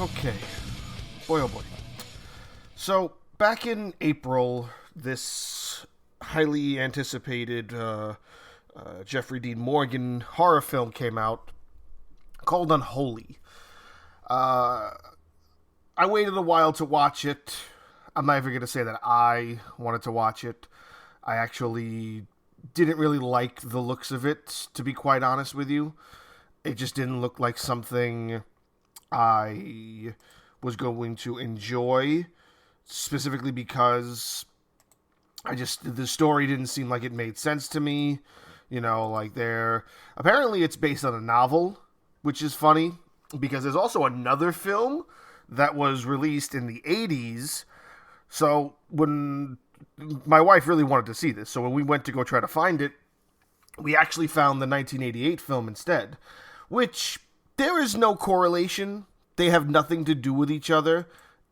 Okay. Boy, oh boy. So, back in April, this highly anticipated Jeffrey Dean Morgan horror film came out called Unholy. Uh, I waited a while to watch it. I'm not even going to say that I wanted to watch it. I actually didn't really like the looks of it, to be quite honest with you. It just didn't look like something I was going to enjoy, specifically because the story didn't seem like it made sense to me. You know, like apparently it's based on a novel, which is funny because there's also another film that was released in the 80s. So when my wife really wanted to see this, so when we went to go try to find it, we actually found the 1988 film instead, which there is no correlation. They have nothing to do with each other.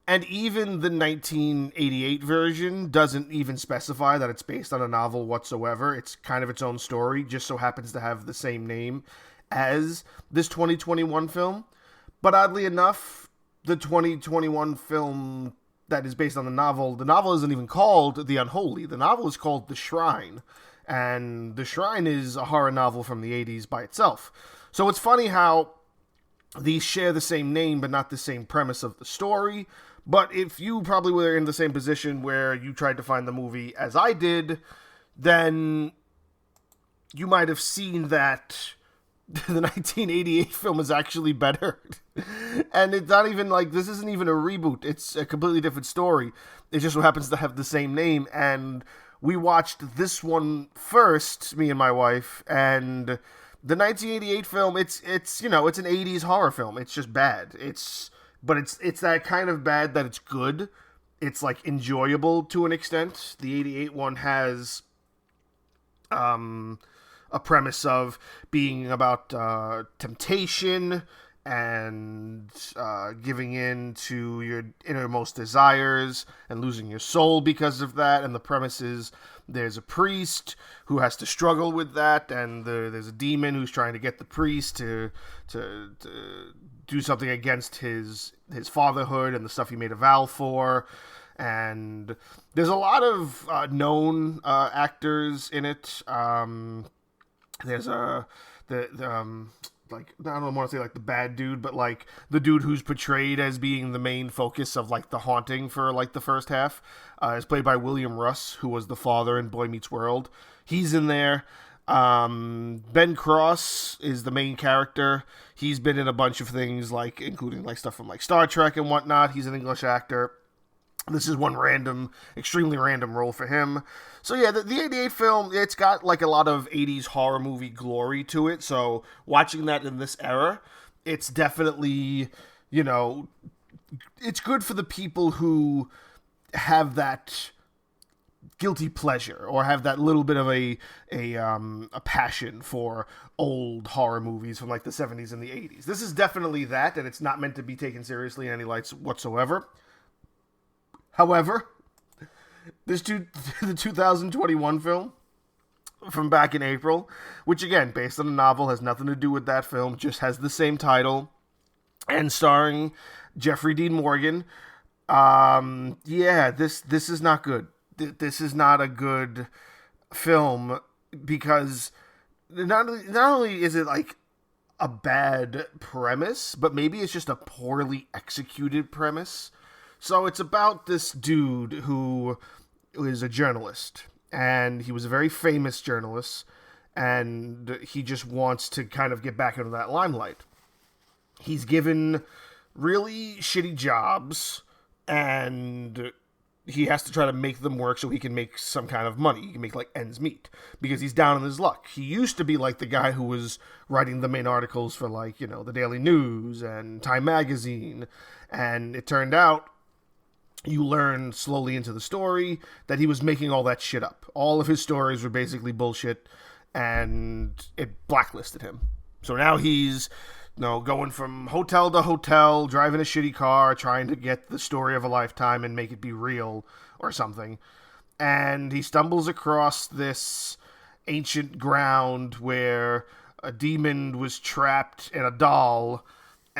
And even the 1988 version doesn't even specify that it's based on a novel whatsoever. It's kind of its own story, just so happens to have the same name as this 2021 film. But oddly enough, the 2021 film that is based on the novel isn't even called The Unholy. The novel is called The Shrine. And The Shrine is a horror novel from the 80s by itself. So it's funny how these share the same name but not the same premise of the story. But if you probably were in the same position where you tried to find the movie as I did, then you might have seen that the 1988 film is actually better. And it's not even like, this isn't even a reboot. It's a completely different story. It just so happens to have the same name. And we watched this one first, me and my wife, and the 1988 film, it's an 80s horror film. It's just bad. But it's that kind of bad that it's good. It's like enjoyable to an extent. The 88 one has a premise of being about temptation and giving in to your innermost desires and losing your soul because of that. And the premise is there's a priest who has to struggle with that, and there's a demon who's trying to get the priest to do something against his fatherhood and the stuff he made a vow for. And there's a lot of known actors in it. There's like, I don't want to say like the bad dude, but like the dude who's portrayed as being the main focus of like the haunting for like the first half is played by William Russ, who was the father in Boy Meets World. He's in there. Ben Cross is the main character. He's been in a bunch of things, like including like stuff from like Star Trek and whatnot. He's an English actor. This is one extremely random role for him. So yeah, the 88 film, it's got like a lot of 80s horror movie glory to it. So watching that in this era, it's definitely, it's good for the people who have that guilty pleasure or have that little bit of a passion for old horror movies from like the 70s and the 80s. This is definitely that, and it's not meant to be taken seriously in any lights whatsoever. However, the 2021 film from back in April, which again, based on a novel, has nothing to do with that film, just has the same title, and starring Jeffrey Dean Morgan. This is not good. This is not a good film because not only is it like a bad premise, but maybe it's just a poorly executed premise. So it's about this dude who is a journalist, and he was a very famous journalist, and he just wants to kind of get back into that limelight. He's given really shitty jobs, and he has to try to make them work so he can make some kind of money. He can make like ends meet because he's down on his luck. He used to be like the guy who was writing the main articles for like, the Daily News and Time Magazine. And it turned out, you learn slowly into the story that he was making all that shit up. All of his stories were basically bullshit, and it blacklisted him. So now he's going from hotel to hotel, driving a shitty car, trying to get the story of a lifetime and make it be real or something. And he stumbles across this ancient ground where a demon was trapped in a doll,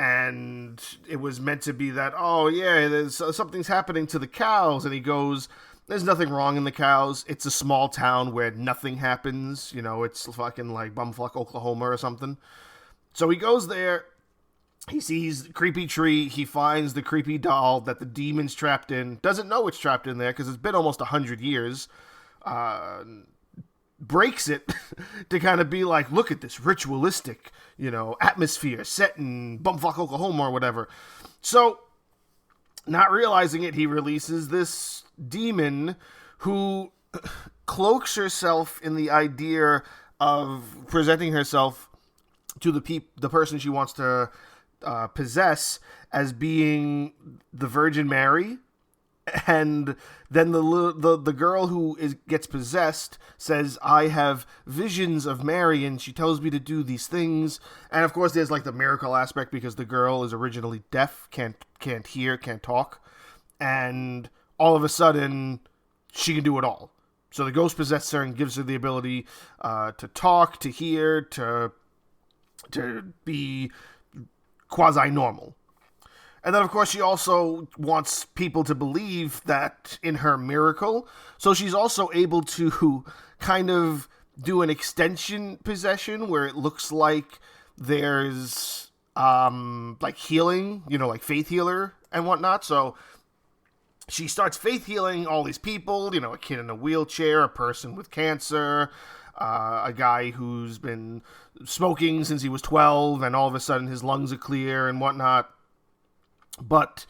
and it was meant to be that, oh yeah, there's something's happening to the cows, and he goes, there's nothing wrong in the cows. It's a small town where nothing happens. It's fucking like bumfuck Oklahoma or something. So he goes there. He sees the creepy tree. He finds the creepy doll that the demon's trapped in. Doesn't know it's trapped in there because it's been almost 100 years. Breaks it to kind of be like, look at this ritualistic, atmosphere set in bumfuck Oklahoma or whatever. So, not realizing it, he releases this demon who cloaks herself in the idea of presenting herself to the person she wants to possess as being the Virgin Mary. And then the girl who gets possessed says, I have visions of Mary, and she tells me to do these things. And of course there's like the miracle aspect, because the girl is originally deaf, can't hear, can't talk, and all of a sudden she can do it all. So the ghost possesses her and gives her the ability to talk, to hear, to be quasi-normal. And then, of course, she also wants people to believe that in her miracle. So she's also able to kind of do an extension possession where it looks like there's, like healing, like faith healer and whatnot. So she starts faith healing all these people, a kid in a wheelchair, a person with cancer, a guy who's been smoking since he was 12, and all of a sudden his lungs are clear and whatnot. But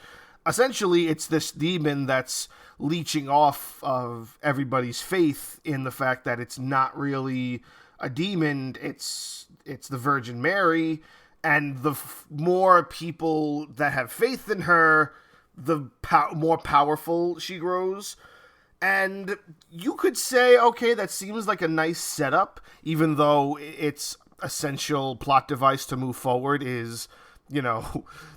essentially, it's this demon that's leeching off of everybody's faith in the fact that it's not really a demon, it's the Virgin Mary, and the more people that have faith in her, the more powerful she grows. And you could say, okay, that seems like a nice setup, even though its essential plot device to move forward is,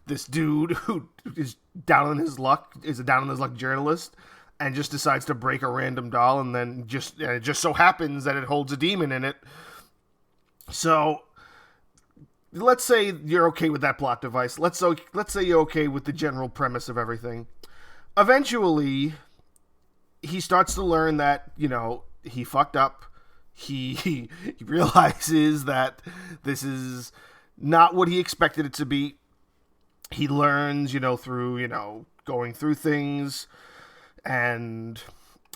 this dude who is down on his luck, is a down on his luck journalist, and just decides to break a random doll, and then it just so happens that it holds a demon in it. So let's say you're okay with that plot device. Let's say you're okay with the general premise of everything. Eventually, he starts to learn that, he fucked up. He realizes that this is not what he expected it to be. He learns, through, going through things and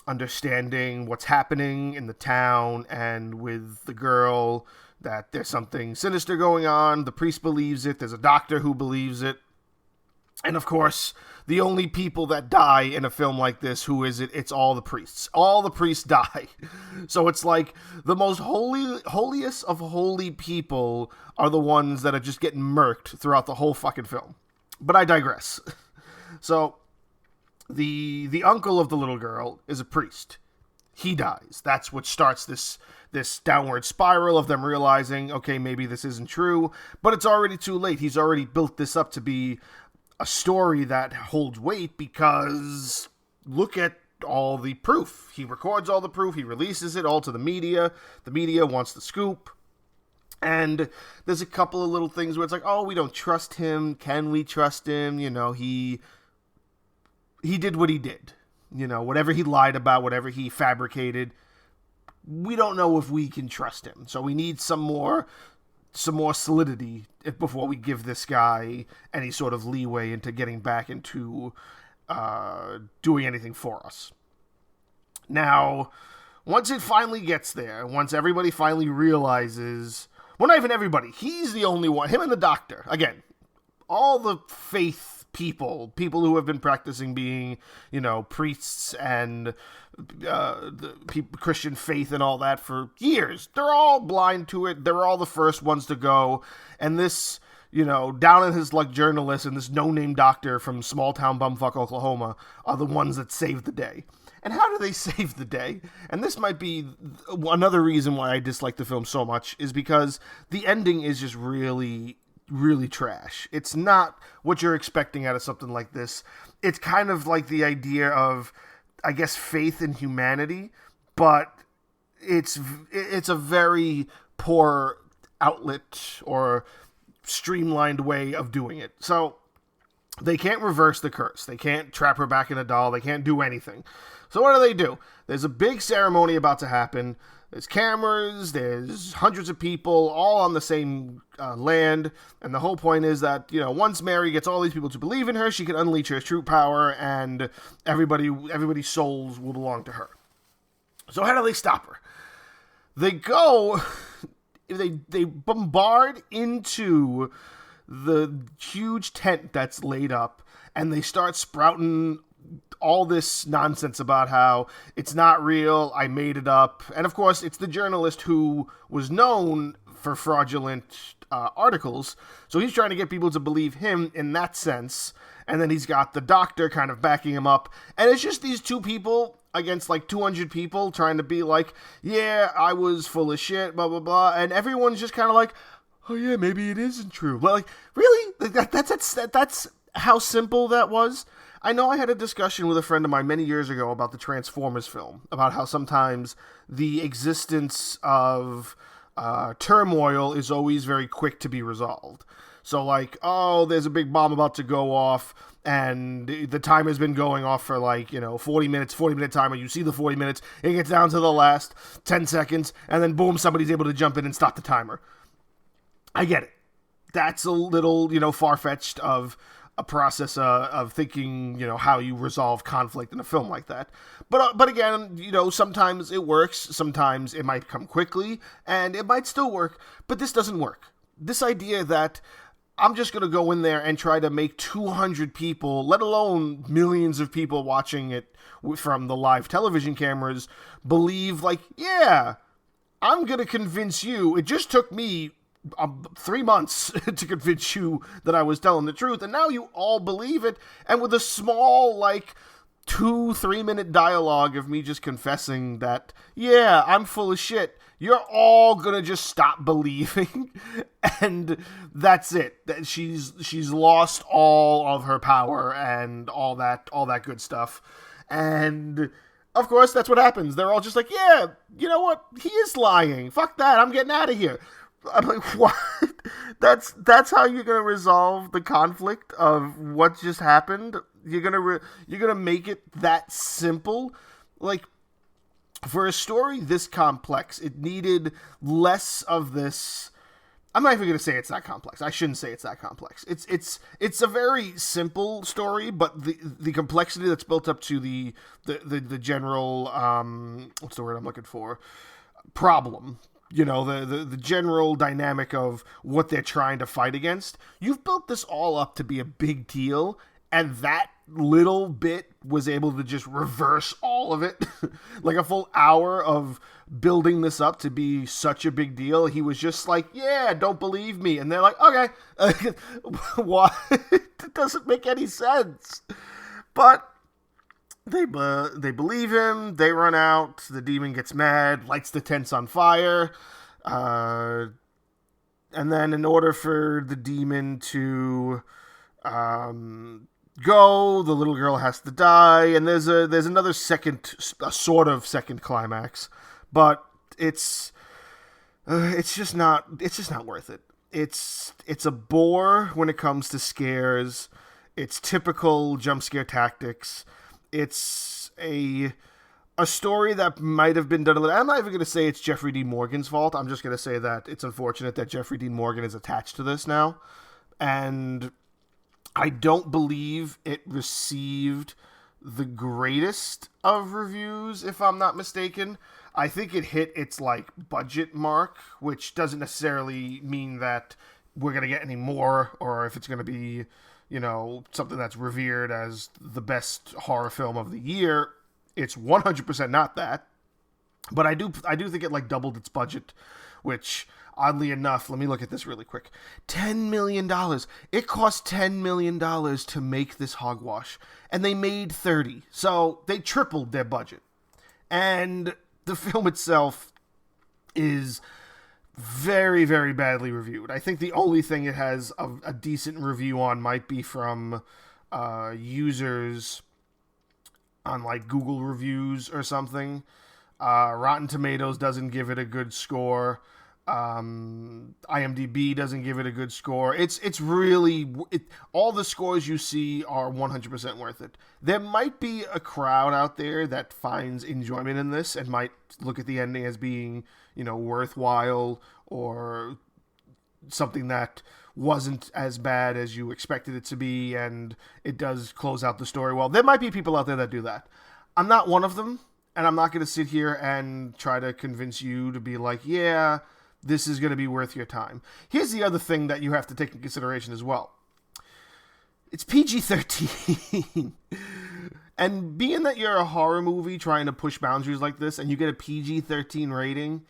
understanding what's happening in the town and with the girl, that there's something sinister going on. The priest believes it. There's a doctor who believes it. And of course, the only people that die in a film like this, who is it? It's all the priests. All the priests die. So it's like the most holiest of holy people are the ones that are just getting murked throughout the whole fucking film. But I digress. So the uncle of the little girl is a priest. He dies. That's what starts this downward spiral of them realizing, okay, maybe this isn't true, but it's already too late. He's already built this up to be a story that holds weight, because look at all the proof. He records all the proof. He releases it all to the media. The media wants the scoop. And there's a couple of little things where it's like, oh, we don't trust him. Can we trust him? He did what he did. Whatever he lied about, whatever he fabricated, we don't know if we can trust him. So we need some more solidity before we give this guy any sort of leeway into getting back into doing anything for us. Now, once it finally gets there, once everybody finally realizes, well, not even everybody, he's the only one, him and the doctor, again, all the faith people who have been practicing being, priests and Christian faith and all that for years. They're all blind to it. They're all the first ones to go. And this, down in his luck journalist and this no-name doctor from small-town bumfuck Oklahoma are the ones that save the day. And how do they save the day? And this might be another reason why I dislike the film so much, is because the ending is just really, really trash. It's not what you're expecting out of something like this. It's kind of like the idea of, I guess, faith in humanity, but it's a very poor outlet or streamlined way of doing it. So they can't reverse the curse. They can't trap her back in a doll. They can't do anything. So what do? There's a big ceremony about to happen. There's cameras, there's hundreds of people, all on the same land, and the whole point is that, once Mary gets all these people to believe in her, she can unleash her true power, and everybody's souls will belong to her. So how do they stop her? They go, they bombard into the huge tent that's laid up, and they start sprouting all this nonsense about how it's not real, I made it up. And of course, it's the journalist who was known for fraudulent articles, so he's trying to get people to believe him in that sense. And then he's got the doctor kind of backing him up. And it's just these two people against like 200 people trying to be like, yeah, I was full of shit, blah, blah, blah. And everyone's just kind of like, oh yeah, maybe it isn't true. But like, really? That's how simple that was? I know I had a discussion with a friend of mine many years ago about the Transformers film, about how sometimes the existence of turmoil is always very quick to be resolved. So like, oh, there's a big bomb about to go off, and the timer's been going off for 40 minutes, 40-minute timer. You see the 40 minutes, it gets down to the last 10 seconds, and then boom, somebody's able to jump in and stop the timer. I get it. That's a little, far-fetched of a process of thinking, how you resolve conflict in a film like that. But again, sometimes it works, sometimes it might come quickly, and it might still work, but this doesn't work. This idea that I'm just going to go in there and try to make 200 people, let alone millions of people watching it from the live television cameras, believe yeah, I'm going to convince you. It just took me 3 months to convince you that I was telling the truth, and now you all believe it, and with a small 2-3 minute dialogue of me just confessing that, yeah, I'm full of shit, you're all gonna just stop believing, and that's it. She's lost all of her power and all that good stuff. And of course that's what happens. They're all just like, yeah, you know what, he is lying, fuck that, I'm getting out of here. I'm like, what? That's how you're gonna resolve the conflict of what just happened? You're gonna make it that simple? Like, for a story this complex, it needed less of this. I'm not even gonna say it's that complex. I shouldn't say it's that complex. It's a very simple story, but the complexity that's built up to the general what's the word I'm looking for? Problem. The general dynamic of what they're trying to fight against. You've built this all up to be a big deal, and that little bit was able to just reverse all of it. Like a full hour of building this up to be such a big deal. He was just like, yeah, don't believe me. And they're like, okay. What? It doesn't make any sense. But they believe him, they run out, the demon gets mad, lights the tents on fire, and then in order for the demon to go, the little girl has to die, and there's another sort of second climax, but it's just not worth it. It's a bore when it comes to scares. It's typical jump scare tactics. It's a story that might have been done a little. I'm not even going to say it's Jeffrey Dean Morgan's fault. I'm just going to say that it's unfortunate that Jeffrey Dean Morgan is attached to this now. And I don't believe it received the greatest of reviews, if I'm not mistaken. I think it hit its budget mark, which doesn't necessarily mean that we're going to get any more, or if it's going to be something that's revered as the best horror film of the year. It's 100% not that. But I do think it doubled its budget, which oddly enough, let me look at this really quick. $10 million. It cost $10 million to make this hogwash, and they made 30. So they tripled their budget. And the film itself is very, very badly reviewed. I think the only thing it has a decent review on might be from users on Google reviews or something. Rotten Tomatoes doesn't give it a good score. IMDb doesn't give it a good score. It's really all the scores you see are 100% worth it. There might be a crowd out there that finds enjoyment in this and might look at the ending as being, worthwhile or something that wasn't as bad as you expected it to be, and it does close out the story well. There might be people out there that do that. I'm not one of them, and I'm not going to sit here and try to convince you to be like, yeah, this is going to be worth your time. Here's the other thing that you have to take in consideration as well. It's PG-13. And being that you're a horror movie trying to push boundaries like this, and you get a PG-13 rating,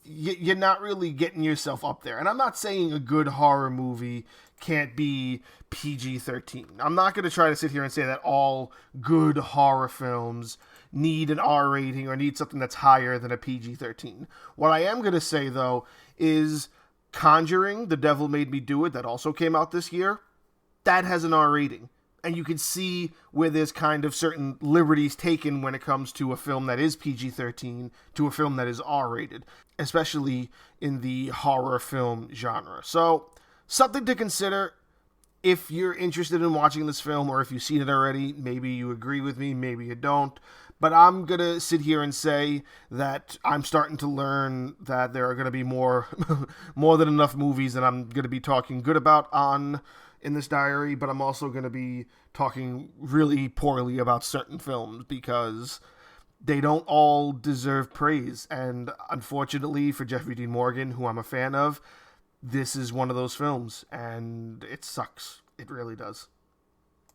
you're not really getting yourself up there. And I'm not saying a good horror movie can't be PG-13. I'm not going to try to sit here and say that all good horror films need an R rating or need something that's higher than a PG-13. What I am going to say, though, is Conjuring, The Devil Made Me Do It, that also came out this year, that has an R rating. And you can see where there's kind of certain liberties taken when it comes to a film that is PG-13 to a film that is R-rated, especially in the horror film genre. So, something to consider. If you're interested in watching this film, or if you've seen it already, maybe you agree with me, maybe you don't. But I'm going to sit here and say that I'm starting to learn that there are going to be more than enough movies that I'm going to be talking good about in this diary, but I'm also going to be talking really poorly about certain films because they don't all deserve praise. And unfortunately for Jeffrey Dean Morgan, who I'm a fan of, this is one of those films, and it sucks. It really does.